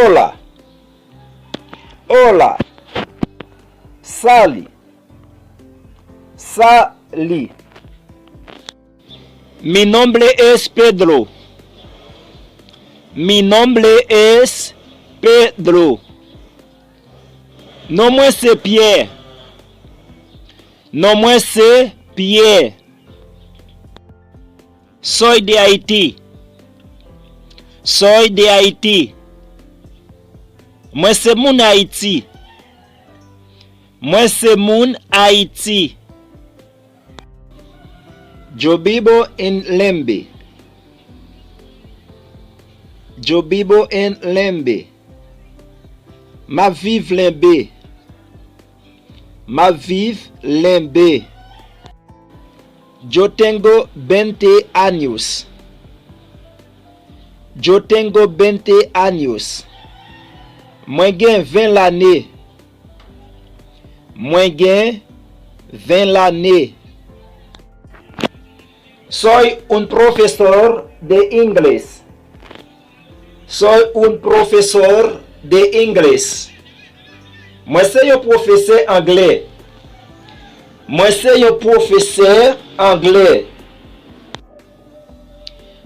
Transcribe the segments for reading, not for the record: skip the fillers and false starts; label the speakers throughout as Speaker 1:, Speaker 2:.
Speaker 1: Hola. Hola. Sali. Sali. Mi nombre es Pedro. Mi nombre es Pedro. Non moi c'est Pierre. Non moi c'est Pierre. Soy de Haïti. Soy de Haïti. Moi c'est mon Haïti. Moi c'est mon Haïti. Yo vivo en Lembe. Yo vivo en Lembe. Ma vive Lembe. Ma vive Lembe. Yo tengo 20 años. Yo tengo 20 años. Moi gen 20 l'année. Moi gen 20 l'année. Soy un profesor de inglés. Soy un profesor de inglés. Moi c'est un professeur anglais. Moi c'est un professeur anglais.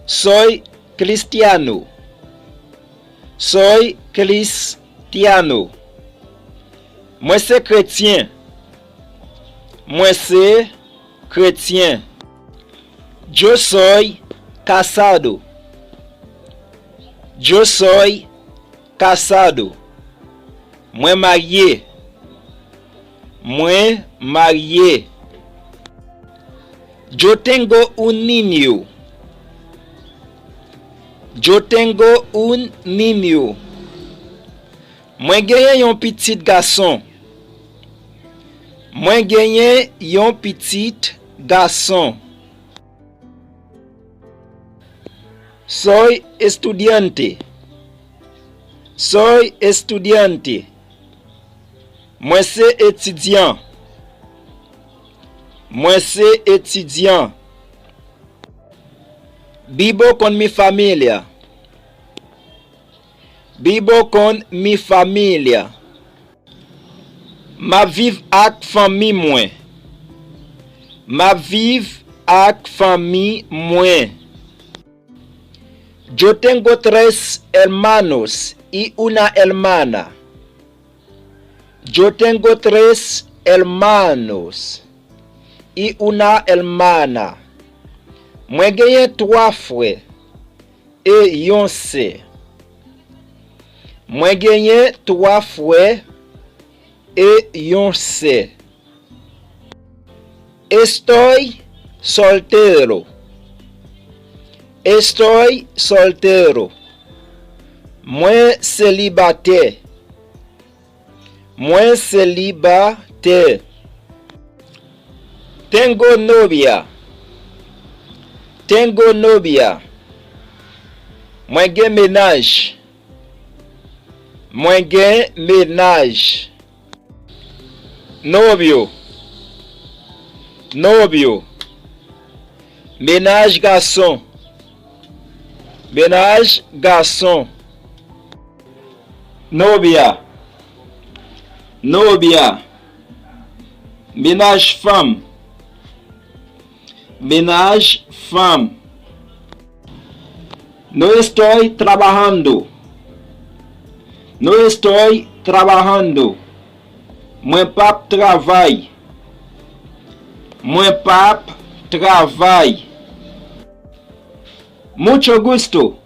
Speaker 1: Soy cristiano. Soy cristiano. Moi c'est chrétien. Moi c'est chrétien. Yo soy casado. Yo soy casado. Moi marié. Moi marié. Yo tengo un niño. Yo tengo un niño. Moi gagné un petit garçon. Moi gagné un petit garçon. Soy estudiante. Soy estudiante. Moi c'est étudiant. Moi c'est étudiant. Vivo con mi familia. Vivo con mi familia. Ma vive ak famille moi. Ma vive ak famille moi. Yo tengo 3 hermanos y una hermana. Yo tengo 3 hermanos y una hermana. Moi gagné 3 frères et un sœur. Moi gagné 3 frères et un sœur. Estoy soltero. Estoy soltero. Moi célibataire. Moi célibataire. Tengo novia. Tengo novia. Moi gen ménage. Moi gen ménage. Novio. Novio. Ménage garçon. Ménage garçon. Novia. Novia. Ménage femme. Ménage femme. No estoy trabajando. No estoy trabajando. Moi pap travail. Moi pap travail. Mucho gusto.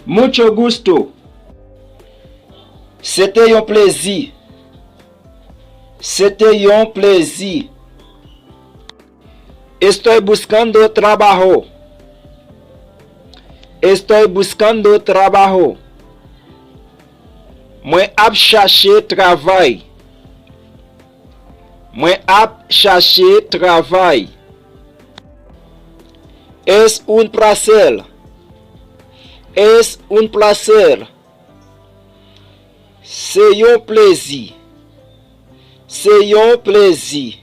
Speaker 1: Mucho gusto. C'était un plaisir. C'était un plaisir. Estoy buscando trabajo. Estoy buscando trabajo. Moi ap chercher travail. Moi ap chercher travail. Es un placer. Es un placer. C'est un plaisir. C'est un plaisir.